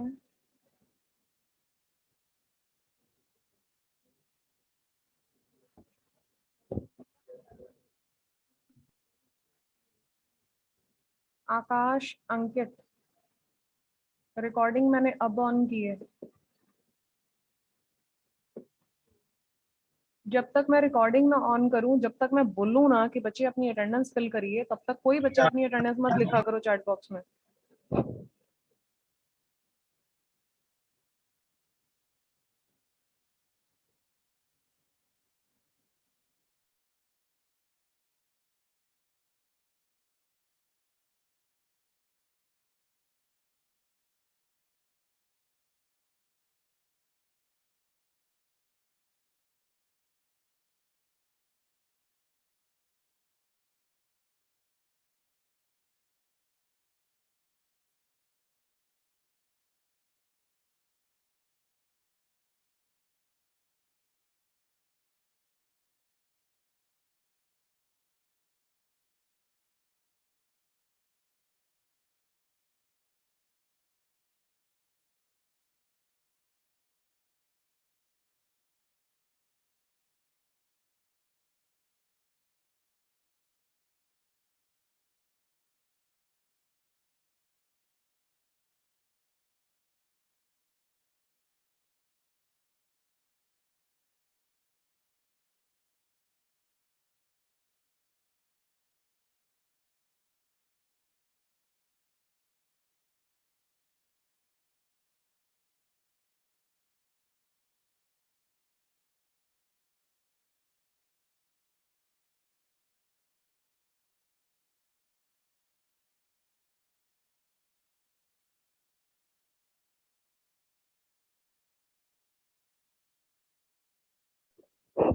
हैं। आकाश, अंकित, रिकॉर्डिंग मैंने अब ऑन की है। जब तक मैं रिकॉर्डिंग ना ऑन करूं, जब तक मैं बोलूं ना कि बच्चे अपनी अटेंडेंस फिल करिए, तब तक कोई बच्चा अपनी अटेंडेंस मत लिखा करो चैट बॉक्स में।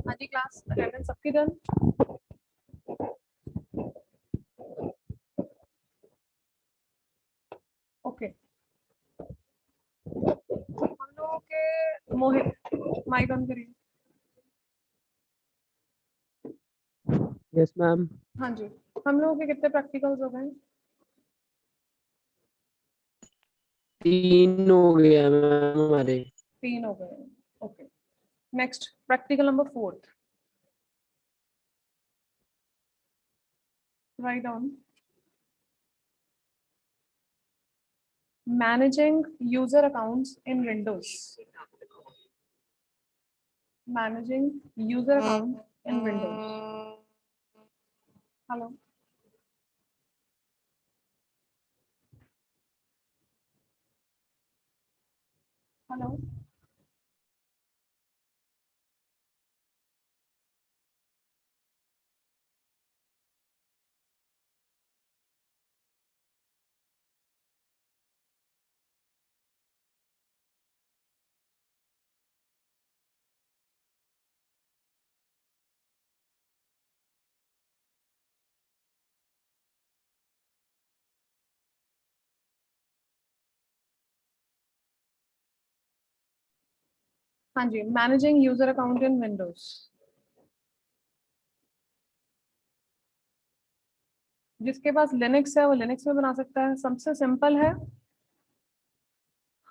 हाँ जी, क्लास अटेंडेंस सबकी डन। ओके, हम लोगों के मोहित माइक ऑन करिए। Yes ma'am. हाँ जी, हम लोगों के कितने प्रैक्टिकल्स हो गए? 3 हो गया मैम हमारे। 3 हो गए। Okay, next practical number 4, write down. Managing user accounts in Windows. Managing user account in Windows. Hello, hello. हाँ जी, managing user account in Windows. जिसके पास लिनक्स है वो लिनक्स में बना सकता है। सबसे सिंपल है,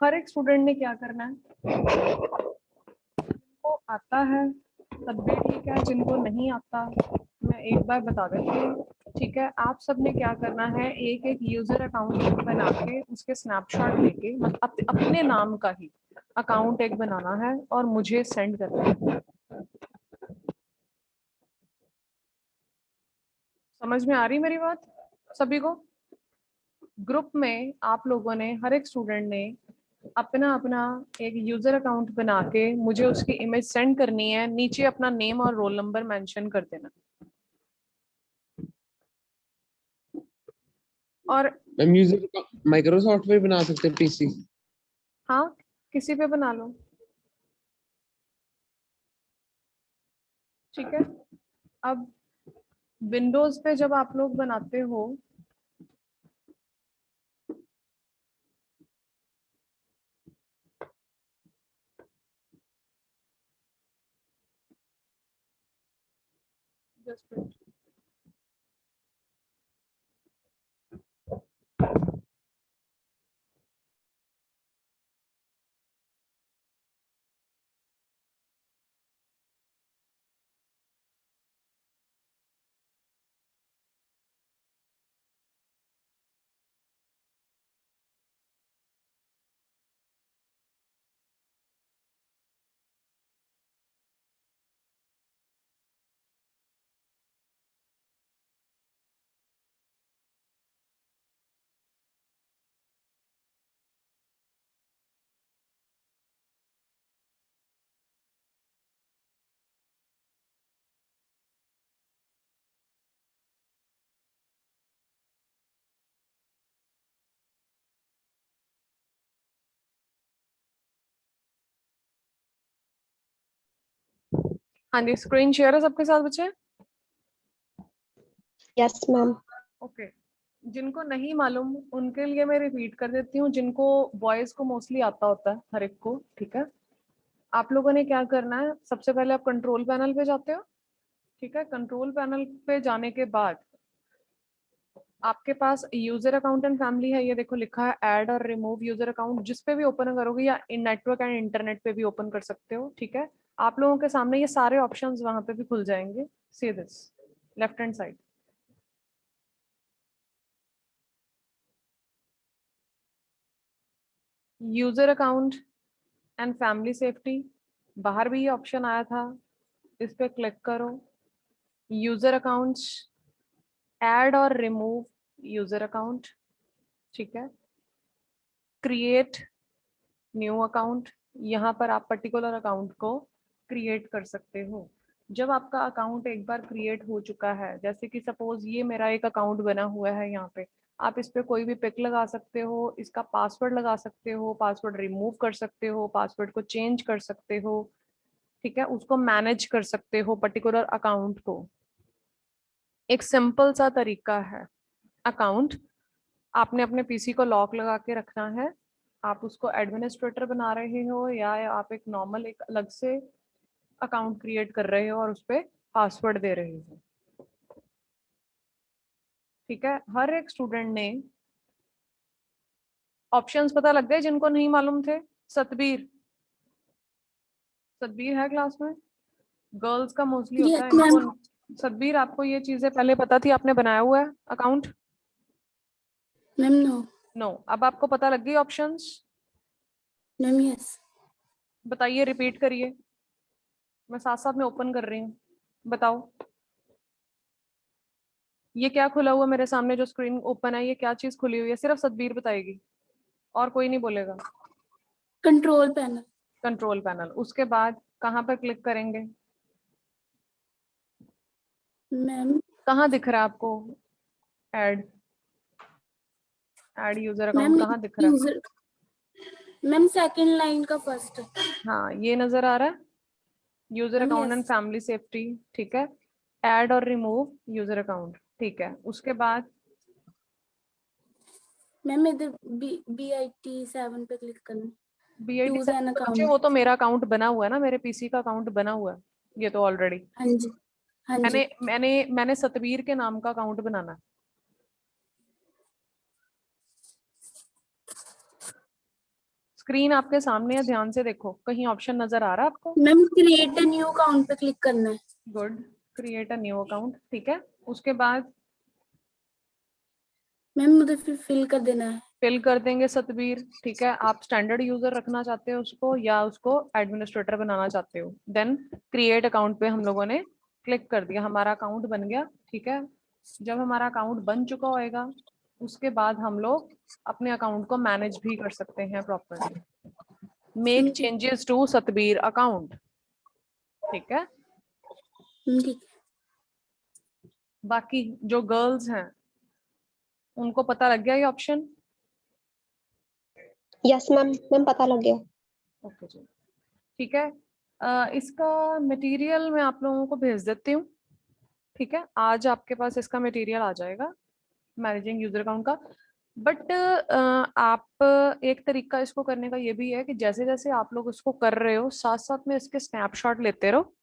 हर एक स्टूडेंट ने क्या करना है, जिनको आता है तब भी ठीक है, जिनको नहीं आता मैं एक बार बता देती हूँ। ठीक है, आप सबने क्या करना है, एक एक यूजर अकाउंट बना के उसके स्नैपशॉट लेके, मतलब अपने नाम का ही अकाउंट एक बनाना है और मुझे सेंड करना है। समझ में आ रही मेरी बात सभी को? ग्रुप में आप लोगों ने, हर एक स्टूडेंट ने अपना अपना एक यूजर अकाउंट बना के मुझे उसकी इमेज सेंड करनी है। नीचे अपना नेम और रोल नंबर मेंशन कर देना। और मैम यूजर माइक्रोसॉफ्ट पे बना सकते हैं पीसी? हाँ, किसी पे बना लो, ठीक है। अब विंडोज पे जब आप लोग बनाते हो, जस्ट हाँ जी, स्क्रीन शेयर है सबके साथ बच्चे? Yes ma'am. ओके, जिनको नहीं मालूम उनके लिए मैं रिपीट कर देती हूँ, जिनको बॉयज को मोस्टली आता होता है हर एक को, ठीक है। आप लोगों ने क्या करना है, सबसे पहले आप कंट्रोल पैनल पे जाते हो, ठीक है। कंट्रोल पैनल पे जाने के बाद आपके पास यूजर अकाउंट एंड फैमिली है, ये देखो लिखा है ऐड और रिमूव यूजर अकाउंट, जिस पे भी ओपन करोगे या इन नेटवर्क एंड इंटरनेट पे भी ओपन कर सकते हो, ठीक है। आप लोगों के सामने ये सारे ऑप्शंस वहां पे भी खुल जाएंगे, see this left hand side. User account and family safety, बाहर भी ये ऑप्शन आया था, इस पे क्लिक करो। यूजर अकाउंट्स, ऐड और रिमूव यूजर अकाउंट, ठीक है। क्रिएट न्यू अकाउंट, यहाँ पर आप पर्टिकुलर अकाउंट को क्रिएट कर सकते हो। जब आपका अकाउंट एक बार क्रिएट हो चुका है, जैसे कि सपोज ये मेरा एक अकाउंट बना हुआ है, यहाँ पे आप इस पे कोई भी पिक लगा सकते हो, इसका पासवर्ड लगा सकते हो, पासवर्ड रिमूव कर सकते हो, पासवर्ड को चेंज कर सकते हो, ठीक है। उसको मैनेज कर सकते हो पर्टिकुलर अकाउंट को। एक सिंपल सा तरीका है। अकाउंट आपने अपने पीसी को लॉक लगा के रखना है, आप उसको एडमिनिस्ट्रेटर बना रहे हो या आप एक नॉर्मल एक अलग से अकाउंट क्रिएट कर रहे हो और उस पर पासवर्ड दे रहे हो, ठीक है। हर एक स्टूडेंट ने ऑप्शंस पता लग गए जिनको नहीं मालूम थे? सतबीर, सतबीर है क्लास में? गर्ल्स का मोस्टली होता है यस मैम। इनको। सतबीर, आपको ये चीजें पहले पता थी, आपने बनाया हुआ है अकाउंट? Ma'am no. नो। अब आपको पता लग गई ऑप्शंस? Ma'am yes. बताइए, रिपीट करिए, मैं साथ साथ में ओपन कर रही हूँ, बताओ। ये क्या खुला हुआ मेरे सामने जो स्क्रीन ओपन है, ये क्या चीज खुली हुई है? सिर्फ सतबीर बताएगी और कोई नहीं बोलेगा। Control panel. कंट्रोल पैनल, उसके बाद कहाँ पर क्लिक करेंगे? मैम कहाँ दिख रहा है आपको add? Add user ma'am account कहाँ दिख रहा है? यूजर, मैम सेकंड लाइन का फर्स्ट। हाँ, ये नजर आ रहा है, user ma'am account and yes. Family safety, ठीक है। ऐड और रिमूव यूजर अकाउंट, ठीक है। उसके बाद मैम इधर BIT7 पे क्लिक करना। BIT चूज एन बच्चे, अकाउंट। वो तो मेरा अकाउंट बना हुआ है ना, मेरे पीसी का अकाउंट बना हुआ है ये तो ऑलरेडी। हाँ जी हाँ जी। मैंने सतबीर के नाम का अकाउंट बनाना है। स्क्रीन आपके सामने है, ध्यान से देखो, कहीं ऑप्शन नजर आ रहा है आपको? Ma'am create a new account पे क्लिक करना है। Good, create a new account, ठीक है। उसके बाद मैम उधर फिर फिल कर देना है। फिल कर देंगे सतबीर, ठीक है। आप स्टैंडर्ड यूजर रखना चाहते हो उसको या उसको एडमिनिस्ट्रेटर बनाना चाहते हो? देन क्रिएट अकाउंट पे हम लोगों ने क्लिक कर दिया, हमारा अकाउंट बन गया, ठीक है। जब हमारा अकाउंट बन चुका होएगा, उसके बाद हम लोग अपने अकाउंट को मैनेज भी कर सकते हैं प्रॉपरली। मेक ठीक। चेंजेस टू सतबीर अकाउंट, ठीक है। ठीक। बाकी जो गर्ल्स हैं उनको पता लग गया ये ऑप्शन? यस मैम, मैम पता लग गया। ओके जी, ठीक है। इसका मटेरियल मैं आप लोगों को भेज देती हूँ, ठीक है। आज आपके पास इसका मटेरियल आ जाएगा, मैनेजिंग यूजर अकाउंट का। बट आप एक तरीका इसको करने का ये भी है कि जैसे जैसे आप लोग इसको कर रहे हो, साथ साथ में इसके स्नैपशॉट लेते रहो,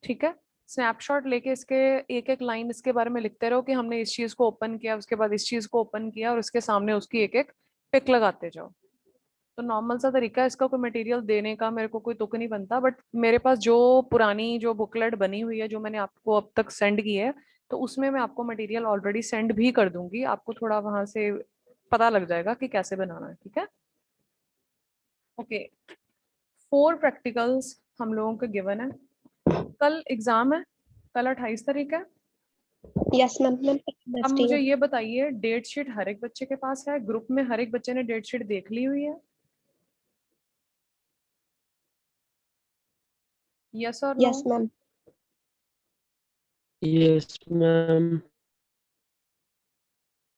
ठीक है। स्नैपशॉट लेके इसके एक एक लाइन इसके बारे में लिखते रहो कि हमने इस चीज को ओपन किया, उसके बाद इस चीज को ओपन किया, और उसके सामने उसकी एक एक पिक लगाते जाओ। तो नॉर्मल सा तरीका है इसका, कोई मटेरियल देने का मेरे को कोई तुक नहीं बनता, बट मेरे पास जो पुरानी जो बुकलेट बनी हुई है जो मैंने आपको अब तक सेंड की है, तो उसमें मैं आपको मटेरियल ऑलरेडी सेंड भी कर दूंगी, आपको थोड़ा वहां से पता लग जाएगा कि कैसे बनाना है, ठीक है। ओके, 4 प्रैक्टिकल्स हम लोगों को गिवन है। कल एग्जाम है, कल 28 तारीख है। Yes ma'am. मैम अब मुझे ये बताइए, डेट शीट हर एक बच्चे के पास है? ग्रुप में हर एक बच्चे ने डेट शीट देख ली हुई है? यस और no? Yes ma'am. Yes, ma'am.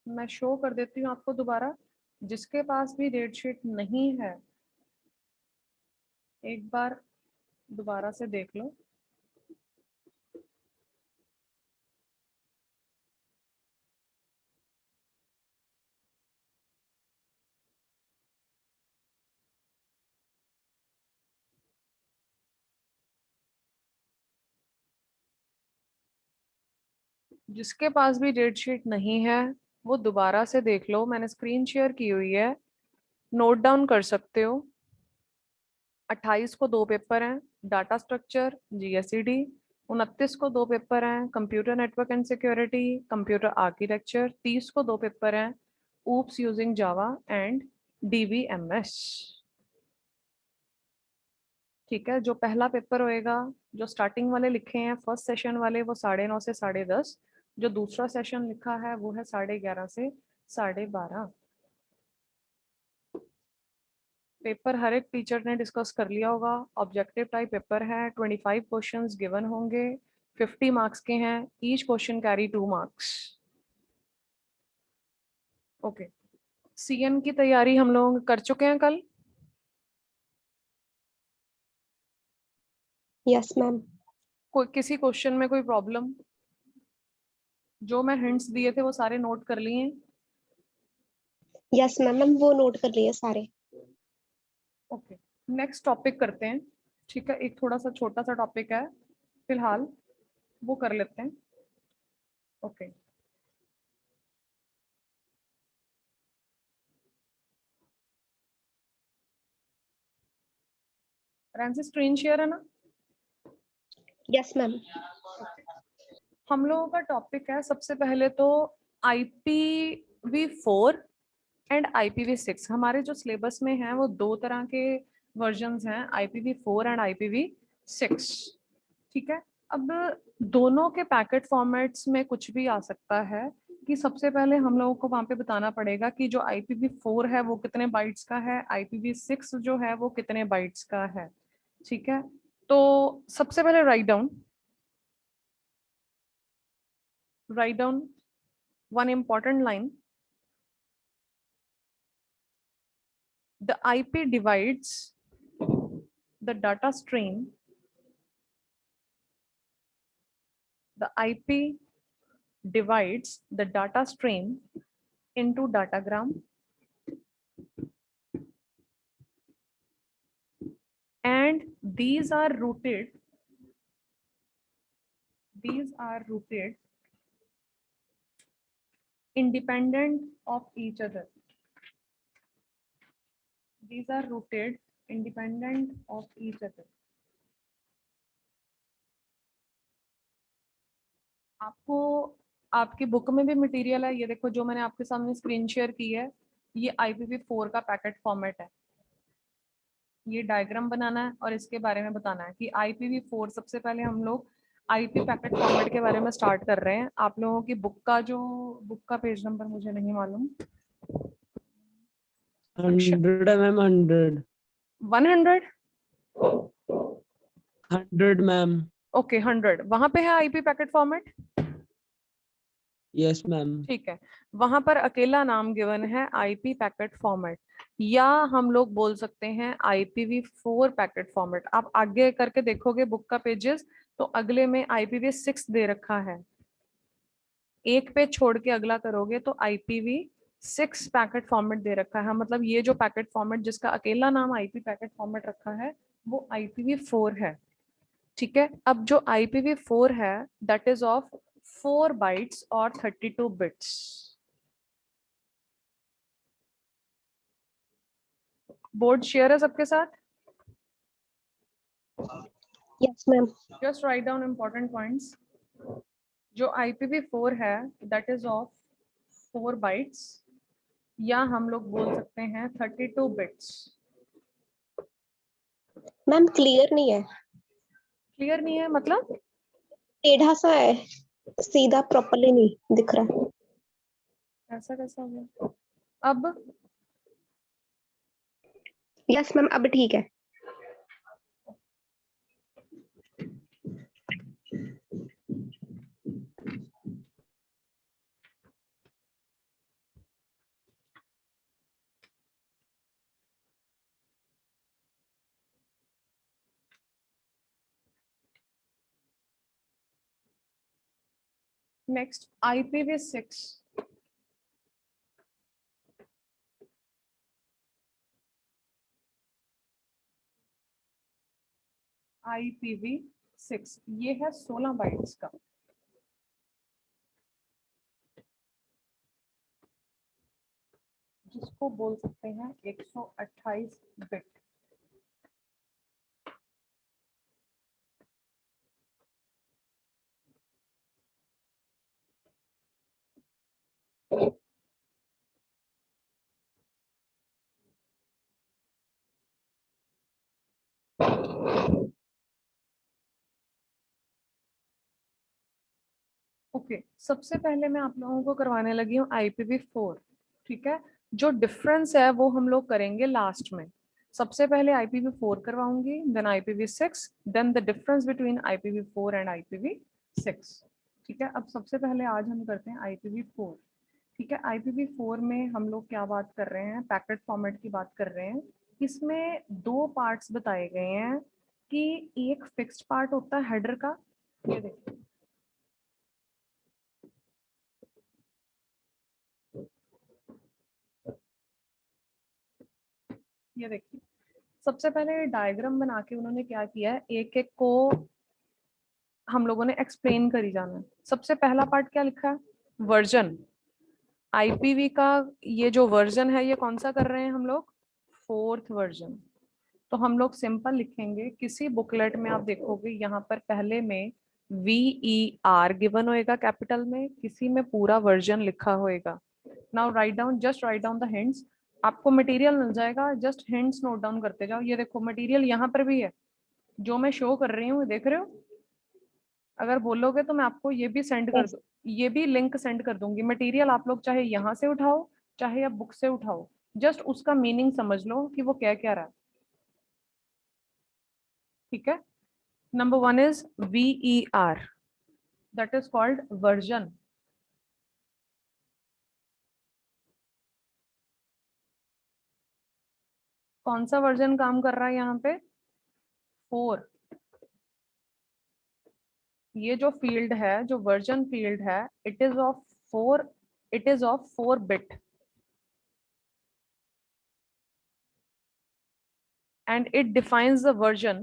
मैं शो कर देती हूँ आपको दोबारा। जिसके पास भी डेट शीट नहीं है, एक बार दोबारा से देख लो। जिसके पास भी डेट शीट नहीं है वो दोबारा से देख लो, मैंने स्क्रीन शेयर की हुई है, नोट डाउन कर सकते हो। 28 को 2 पेपर हैं, डाटा स्ट्रक्चर GSED। 29 को 2 पेपर हैं, computer network and security, computer architecture. 30 को 2 पेपर हैं, oops using Java and DBMS। ठीक है, जो पहला पेपर होएगा, जो स्टार्टिंग वाले लिखे हैं फर्स्ट सेशन वाले, वो 9:30 से 10:30। जो दूसरा सेशन लिखा है वो है 11:30 से 12:30। पेपर हर एक टीचर ने डिस्कस कर लिया होगा। ऑब्जेक्टिव टाइप पेपर है, 25 क्वेश्चंस गिवन होंगे, 50 मार्क्स के हैं, each question carry 2 marks. Okay, CN की तैयारी हम लोग कर चुके हैं कल। Yes ma'am. कोई किसी क्वेश्चन में कोई प्रॉब्लम? जो मैं हिंट्स दिए थे वो सारे नोट कर लिए हैं? यस मैम, वो नोट कर लिए सारे। ओके, नेक्स्ट टॉपिक करते हैं। ठीक है, एक थोड़ा सा छोटा सा टॉपिक है फिलहाल, वो कर लेते हैं। ओके, रैंसी स्क्रीन शेयर है ना? Yes ma'am. हम लोगों का टॉपिक है सबसे पहले तो IPv4 एंड IPv6। हमारे जो सिलेबस में है वो 2 तरह के वर्जन्स हैं, IPv4 एंड IPv6। ठीक है, अब दोनों के पैकेट फॉर्मेट्स में कुछ भी आ सकता है। कि सबसे पहले हम लोगों को वहां पे बताना पड़ेगा कि जो IPv4 है वो कितने बाइट्स का है, IPv6 जो है वो कितने बाइट्स का है। ठीक है, तो सबसे पहले write down one important line. The IP divides the data stream. The IP divides the data stream into datagram, and these are routed independent of each other. These are routed independent of each other. आपको आपकी book में भी material है, ये देखो जो मैंने आपके सामने स्क्रीन शेयर की है, ये IPv4 का पैकेट फॉर्मेट है। ये डायग्राम बनाना है और इसके बारे में बताना है कि IPv4, सबसे पहले हम लोग IP पैकेट फॉर्मेट के बारे में स्टार्ट कर रहे हैं। आप लोगों की बुक का पेज नंबर मुझे नहीं मालूम। 100 मैम, 100 100? 100 मैम। ओके, 100 वहां पे है IP packet format. Yes ma'am. ठीक है, वहां पर अकेला नाम गिवन है IP पैकेट फॉर्मेट, या हम लोग बोल सकते हैं IPv4 पैकेट फॉर्मेट। आप आगे करके देखोगे बुक का पेजेस, तो अगले में IPv6 दे रखा है। एक पेज छोड़ के अगला करोगे तो IPv6 पैकेट फॉर्मेट दे रखा है। मतलब ये जो पैकेट फॉर्मेट जिसका अकेला नाम IP पैकेट फॉर्मेट रखा है वो IPv4 है। ठीक है, अब जो IPv4 है दैट इज ऑफ 4 बाइट्स और 32 बिट्स। बोर्ड शेयर है सबके साथ? Yes ma'am. Just write down important points. जो IPv4 है दैट इज ऑफ 4 बाइट्स, या हम लोग बोल सकते हैं 32 बिट्स। मैम क्लियर नहीं है, क्लियर नहीं है मतलब? टेढ़ा सा है, सीधा प्रॉपर्ली नहीं दिख रहा। ऐसा कैसा हो गया? अब यस मैम, अब ठीक है। Next IPv6। IPv6 ये है 16 बाइट्स का। जिसको बोल सकते हैं 128 बिट। ओके सबसे पहले मैं आप लोगों को करवाने लगी हूँ IPv4। ठीक है, जो डिफरेंस है वो हम लोग करेंगे लास्ट में। सबसे पहले IPv4 करवाऊंगी, then IPv6, then the difference between IPv4 and IPv6। ठीक है, अब सबसे पहले आज हम करते हैं IPv4। ठीक है, IPv4 में हम लोग क्या बात कर रहे हैं, पैकेट फॉर्मेट की बात कर रहे हैं। इसमें दो पार्ट्स बताए गए हैं कि एक फिक्स्ड पार्ट होता है हेडर का, ये देखिए, ये देखिए। सबसे पहले डायग्राम बना के उन्होंने क्या किया है, एक एक को हम लोगों ने एक्सप्लेन करी जाना है। सबसे पहला पार्ट क्या लिखा है, वर्जन। आईपीवी का ये जो वर्जन है ये कौन सा कर रहे हैं हम लोग, 4th वर्जन। तो हम लोग सिंपल लिखेंगे, किसी बुकलेट में आप देखोगे यहाँ पर पहले में VER गिवन होएगा कैपिटल में, किसी में पूरा वर्जन लिखा होएगा। Now write down, just write down the hints. आपको मटेरियल मिल जाएगा, जस्ट हिंट्स नोट डाउन करते जाओ। ये देखो मटेरियल यहाँ पर भी है, जो मैं शो कर रही हूँ, देख रहे हो। अगर बोलोगे तो मैं आपको ये भी सेंड कर दूँ, ये भी लिंक सेंड कर दूंगी। मटेरियल आप लोग चाहे यहाँ से उठाओ चाहे आप बुक से उठाओ, जस्ट उसका मीनिंग समझ लो कि वो क्या क्या रहा है। ठीक है, number 1 is VER, that is called version। कौन सा वर्जन काम कर रहा है यहाँ पे, 4। ये जो फील्ड है, जो वर्जन फील्ड है, it is of 4, it is of 4 bit and it defines the version,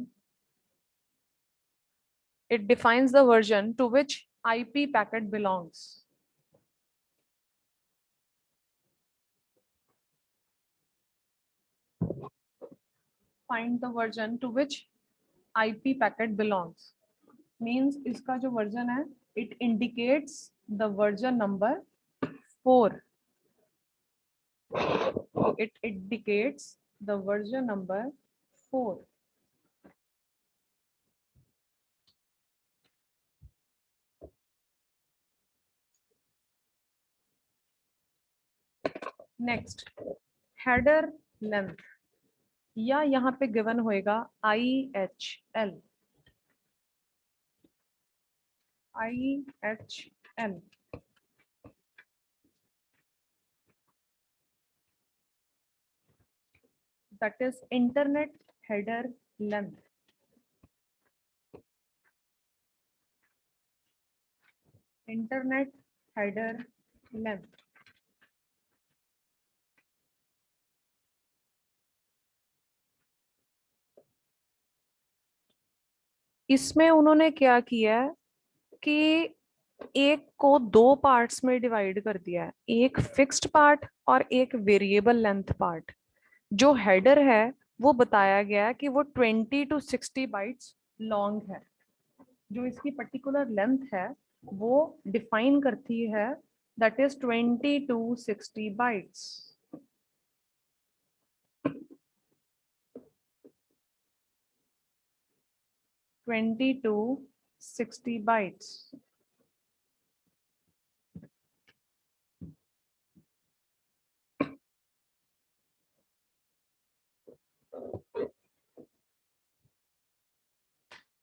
it defines the version to which IP packet belongs। Find the version to which IP packet belongs means इसका जो version है, it indicates the version number 4, it indicates the version number 4। Next, header length, या यहाँ पे given होएगा IHL, IHL। that is internet header length, internet header length। इसमें उन्होंने क्या किया है कि एक को दो पार्ट्स में डिवाइड कर दिया है, एक फिक्स्ड पार्ट और एक वेरिएबल लेंथ पार्ट। जो हेडर है वो बताया गया है कि वो 20 to 60 बाइट्स लॉन्ग है। जो इसकी पर्टिकुलर लेंथ है वो डिफाइन करती है, that is 20 to 60 bytes. Twenty two 60 bytes.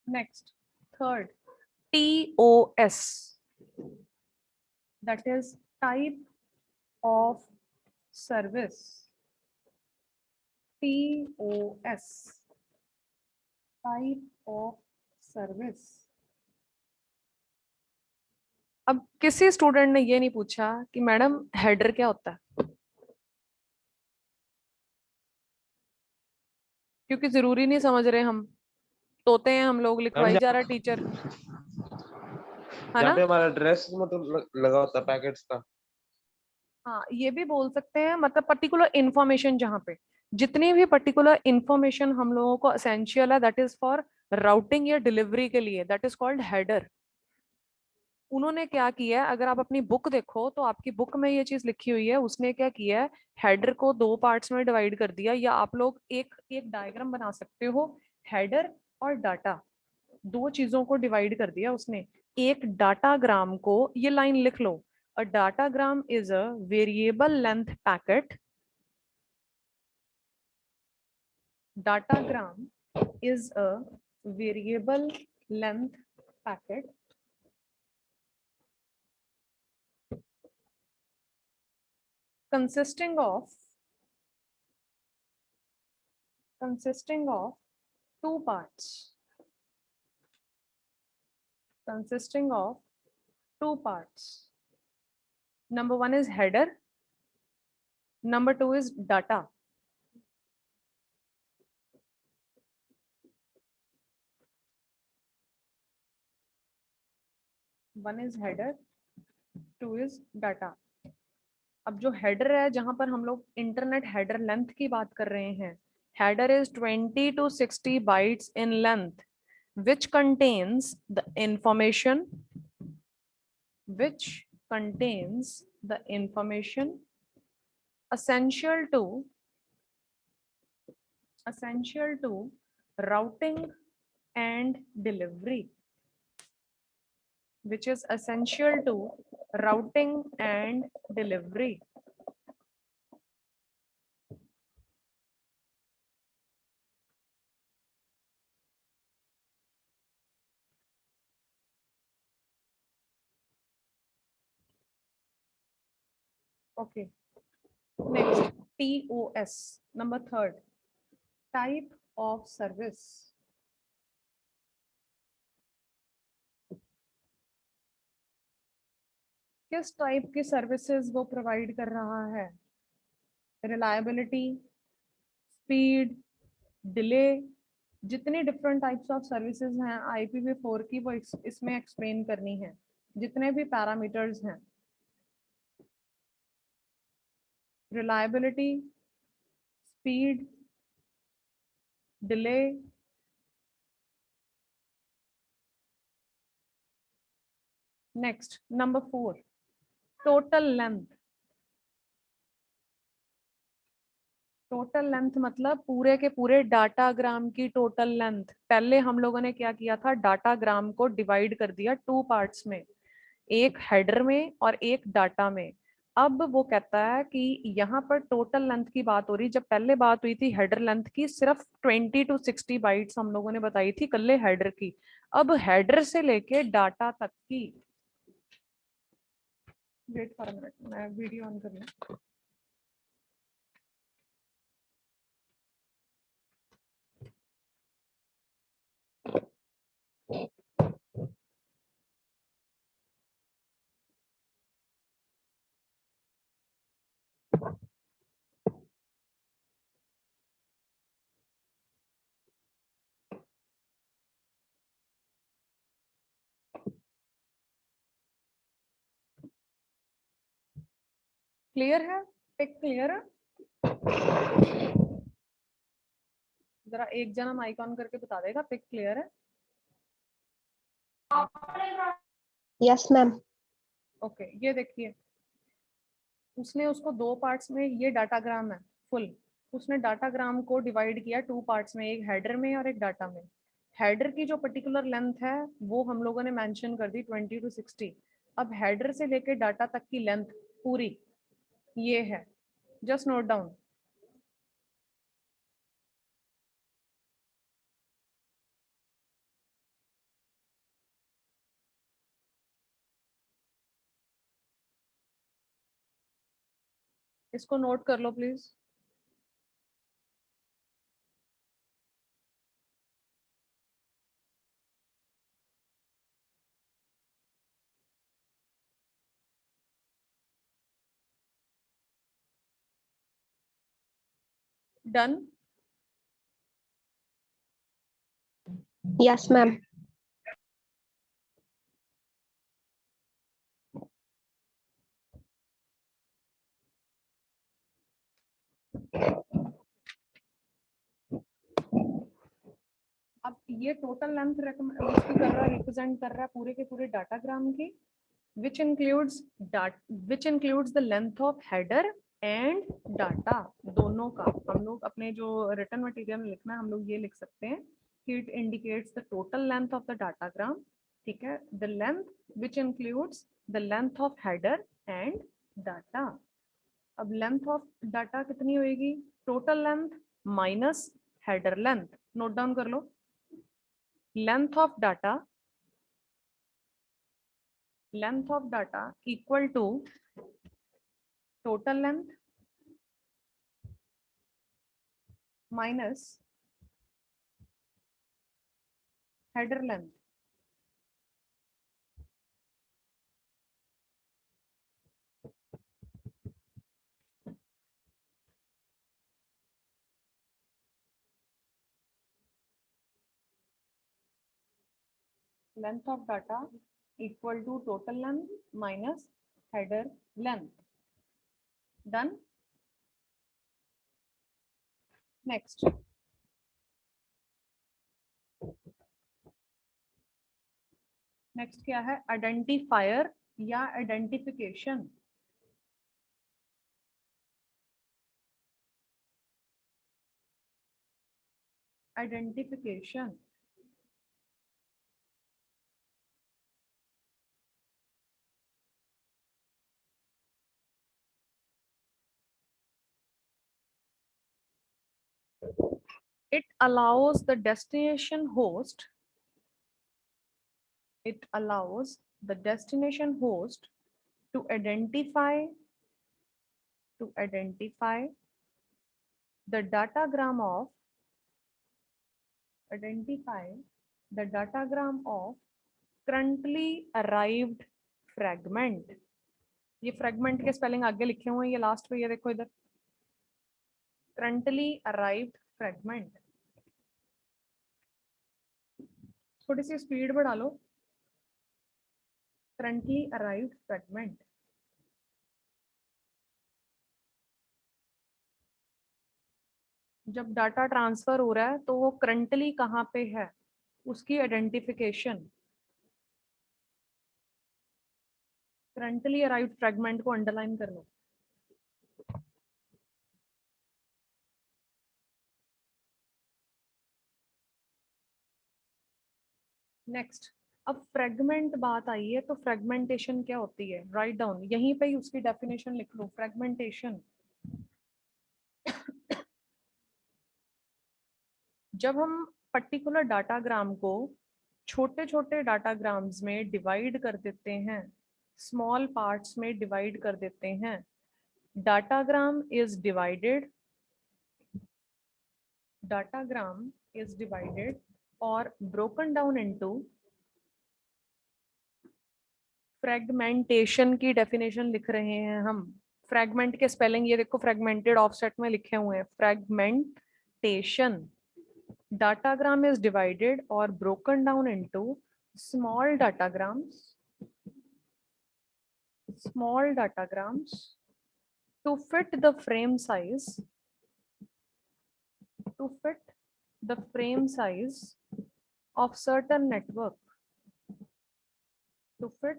Next, third, TOS, that is type of service, TOS, type of service। अब किसी स्टूडेंट ने ये नहीं पूछा कि मैडम हेडर क्या होता है, क्योंकि जरूरी नहीं समझ रहे, हम तोते हैं, हम लोग लिखवाई जा रहा टीचर, है जहाँ ना। पे हमारा एड्रेस मतलब लगा होता है पैकेट्स का। हाँ, ये भी बोल सकते हैं, मतलब पर्टिकुलर इंफॉर्मेशन, जहाँ पे जितनी भी पर्टिकुलर इंफॉर्मेशन हम लोगों को एसेंशियल है, दैट इज फॉर राउटिंग या डिलीवरी के लिए, दैट इज कॉल्ड हेडर। उन्होंने क्या किया है, अगर आप अपनी बुक देखो तो आपकी बुक में ये चीज लिखी हुई है, उसने क्या किया है, हेडर को दो पार्ट्स में डिवाइड कर दिया, या आप लोग एक एक डायग्राम बना सकते हो, हेडर और डाटा, दो चीजों को डिवाइड कर दिया उसने। एक डाटाग्राम को, ये लाइन लिख लो, a datagram is a variable length packet, datagram is a variable length packet consisting of two parts, consisting of two parts. Number one is header, number two is data. One is header, two is data. अब जो header है, जहां पर हम लोग internet header length की बात कर रहे हैं, header is 20 to 60 bytes in length, which contains the information, which contains the information essential to routing and delivery, which is essential to routing and delivery. Okay. Next, TOS. Number third, type of service. किस type की services वो provide कर रहा है? Reliability, speed, delay, जितनी different types of services हैं IPv4 की, वो इसमें एक्सप्लेन करनी है, जितने भी पैरामीटर्स हैं, reliability, speed, delay, next number 4, total length. Total length मतलब पूरे के पूरे डाटाग्राम की टोटल लेंथ। पहले हम लोगों ने क्या किया था, डाटाग्राम को डिवाइड कर दिया टू पार्ट्स में, एक हेडर में और एक डाटा में। अब वो कहता है कि यहाँ पर टोटल लेंथ की बात हो रही, जब पहले बात हुई थी हेडर लेंथ की, सिर्फ 20 to 60 बाइट्स हम लोगों ने बताई थी कल्ले हेडर की। अब हेडर से लेके डाटा तक की, वेट फॉर मिनट, मैं वीडियो ऑन कर लूं। क्लियर है? पिक क्लियर है? जरा एक जना माइक ऑन करके बता देगा पिक क्लियर है? Yes ma'am. ओके, ये देखिए, उसने उसको दो पार्ट्स में, ये डाटाग्राम है फुल, उसने डाटाग्राम को डिवाइड किया टू पार्ट्स में, एक हेडर में और एक डाटा में। हेडर की जो पर्टिकुलर लेंथ है वो हम लोगों ने मेंशन कर दी 20 to 60। अब हेडर से लेके डाटा तक की लेंथ पूरी ये है, जस्ट नोट डाउन। इसको नोट कर लो प्लीज। डन? Yes ma'am. अब ये टोटल लेंथ उसकी कर रहा है, रिप्रेजेंट कर रहा है पूरे के पूरे डाटाग्राम की, which includes the length of header and data, दोनों का। हम लोग अपने जो रिटर्न मटेरियल में लिखना है हम लोग ये लिख सकते हैं कि it indicates the total length of the datagram, ठीक है, the length which includes the length of header and data। अब लेंथ ऑफ डाटा कितनी होगी, total length minus header length, note down कर लो, length of data equal to total length minus header length. Length of data equal to total length minus header length. Done. Next, next क्या है, identifier या identification. Identification it allows the destination host to identify the datagram of currently arrived fragment। ये fragment के spelling आगे लिखे हुए हैं, ये लास्ट पे ये देखो इधर, currently arrived fragment। थोड़ी सी स्पीड बढ़ा लो, currently arrived fragment। जब डाटा ट्रांसफर हो रहा है तो वो करंटली कहाँ पे है, उसकी आइडेंटिफिकेशन। करंटली अराइव्ड फ्रेगमेंट को अंडरलाइन कर लो। नेक्स्ट, अब फ्रेगमेंट बात आई है तो फ्रेगमेंटेशन क्या होती है, राइट डाउन, यहीं पे ही उसकी डेफिनेशन लिख लो। फ्रेगमेंटेशन, जब हम पर्टिकुलर डाटाग्राम को छोटे छोटे डाटाग्राम्स में डिवाइड कर देते हैं, स्मॉल पार्ट्स में डिवाइड कर देते हैं, डाटाग्राम इज डिवाइडेड और ब्रोकन डाउन इनटू, फ्रेगमेंटेशन की डेफिनेशन लिख रहे हैं हम। फ्रेगमेंट के स्पेलिंग ये देखो, फ्रेगमेंटेड ऑफसेट में लिखे हुए हैं, fragmentation. Datagram is divided or broken down into small datagrams to fit the frame size of certain network, to fit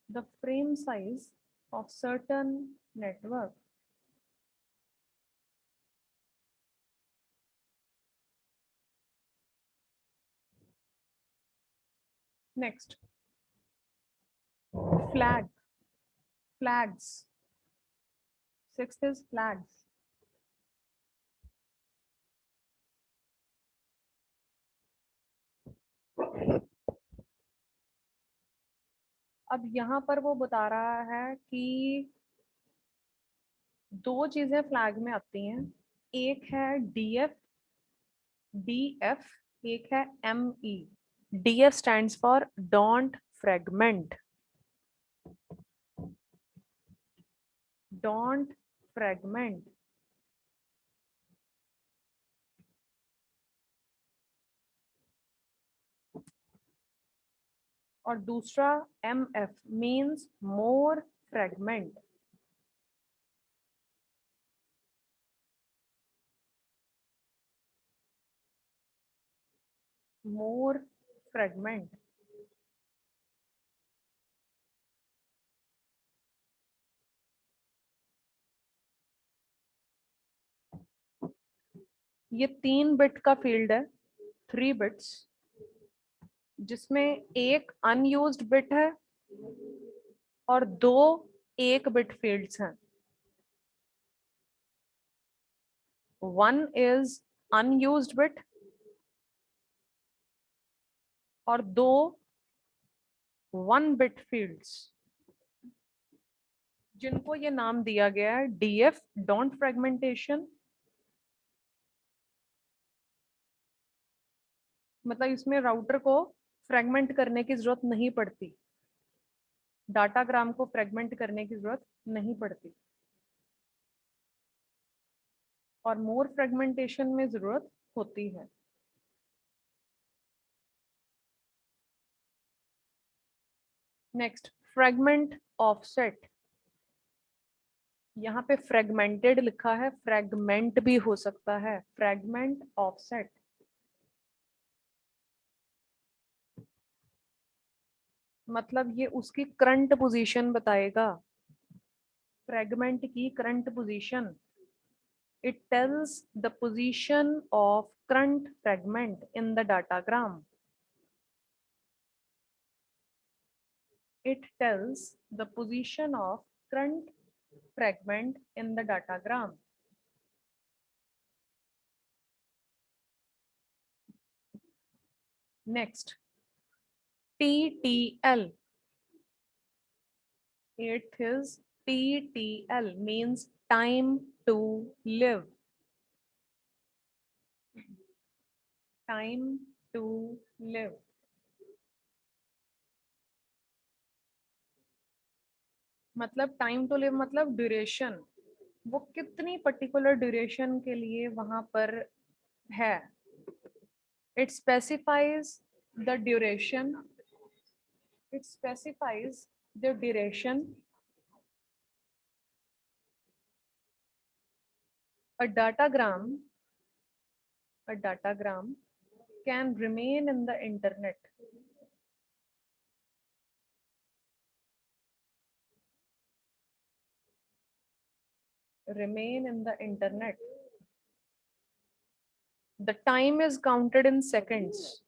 the frame size of certain network। Next, flags। Sixth is flags। अब यहाँ पर वो बता रहा है कि दो चीजें फ्लैग में आती हैं, एक है डीएफ, एक है ME. DF stands for don't fragment, don't fragment. और दूसरा MF means more fragment. more fragment. ये 3 बिट का फील्ड है, 3 बिट्स, जिसमें एक अनयूज्ड बिट है और 2 1 बिट फील्ड्स हैं. 1 is unused bit और 2 1 bit fields, जिनको ये नाम दिया गया है DF, डोंट फ्रेगमेंटेशन. मतलब इसमें राउटर को फ्रेगमेंट करने की जरूरत नहीं पड़ती, डाटाग्राम को फ्रेगमेंट करने की जरूरत नहीं पड़ती, और मोर फ्रेगमेंटेशन में जरूरत होती है. Next, fragment offset. यहाँ पे फ्रेगमेंटेड लिखा है, फ्रेगमेंट भी हो सकता है. फ्रेगमेंट ऑफसेट मतलब ये उसकी करंट पोजीशन बताएगा, फ्रेगमेंट की current position. It tells the position of current fragment in the datagram. It tells the position of current fragment in the datagram. Next, TTL. It is TTL means time to live. Time to live. मतलब time to live मतलब duration, वो कितनी particular duration के लिए वहां पर है. It specifies the duration. It specifies the duration. A datagram can remain in the internet. Remain in the internet. The time is counted in seconds.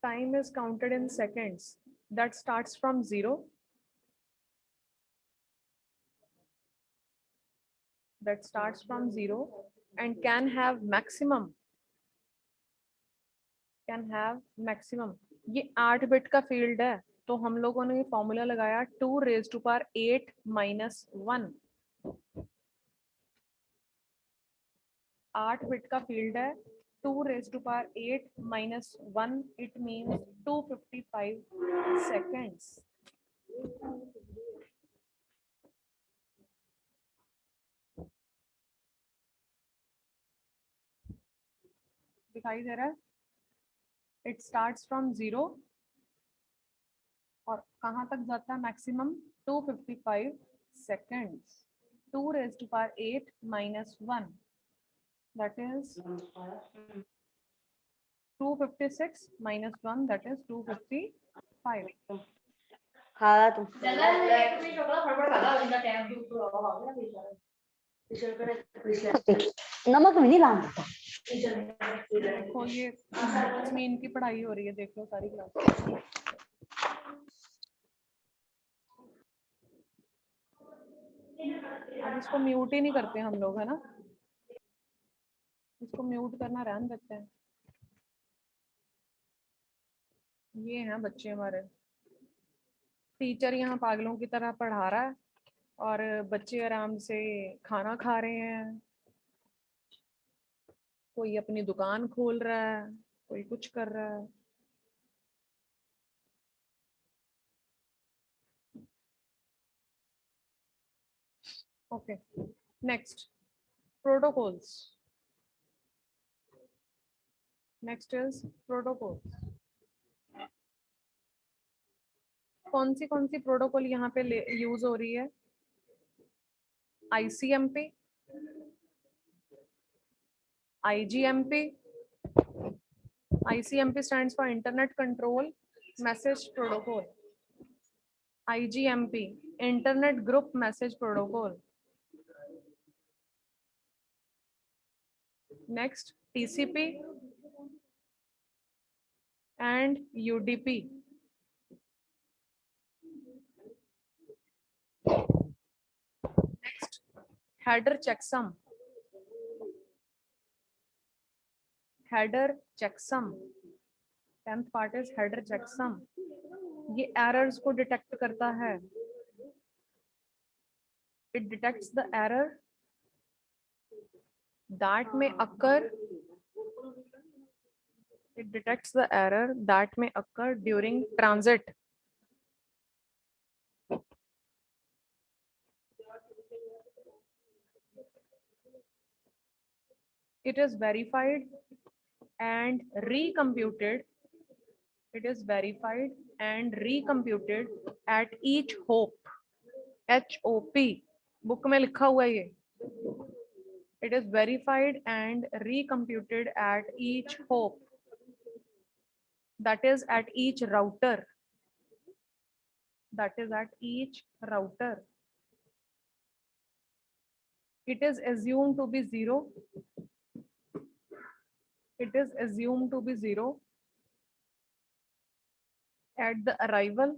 Time is counted in seconds. That starts from 0. That starts from 0 and can have maximum. Can have maximum. ये 8 bit का field है, तो हम लोगों ने formula लगाया 2 raised to power 8 minus 1. 8 bit का field है, 2 raised to power 8 minus 1, it means 255 seconds. दिखाई दे रहा है? It starts from 0 और कहाँ तक जाता है maximum? 255 seconds. 2 raised to power 8 minus 1, that is 256 minus 1, that is 255. खाला तुम नमक में नहीं लाना. देखो ये इसमें इनकी पढ़ाई हो रही है, देख लो सारी क्लास. अब इसको म्यूट ही नहीं करते हम लोग, है ना? इसको म्यूट करना रहने देते हैं. ये हैं बच्चे हमारे, टीचर यहाँ पागलों की तरह पढ़ा रहा है और बच्चे आराम से खाना खा रहे हैं. कोई अपनी दुकान खोल रहा है, कोई कुछ कर रहा है. Okay, next, protocols. Next is protocols. कौन सी प्रोटोकॉल यहाँ पे यूज हो रही है? ICMP, IGMP. ICMP stands for Internet Control Message Protocol. IGMP, Internet Group Message Protocol. Next, TCP and UDP. Next, header checksum. Header checksum. 10th part is header checksum. ये errors को detect करता है. It detects the error that may occur. It detects the error that may occur during transit. It is verified and recomputed. It is verified and recomputed at each hop. HOP. Book में लिखा हुआ है ये. It is verified and recomputed at each hop. That is at each router. That is at each router. It is assumed to be zero. It is assumed to be zero at the arrival.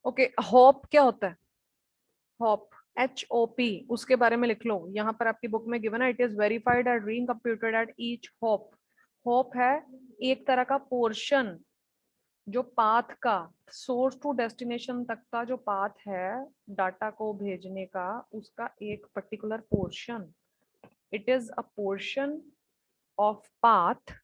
Okay, hop क्या होता है? Hop HOP, उसके बारे में लिख लो. यहाँ पर आपकी बुक में गिवन है. It is verified and recomputed at each hop. Hop है एक तरह का पोर्शन जो पाथ का, सोर्स टू डेस्टिनेशन तक का जो पाथ है डाटा को भेजने का, उसका एक particular portion. It is a portion of path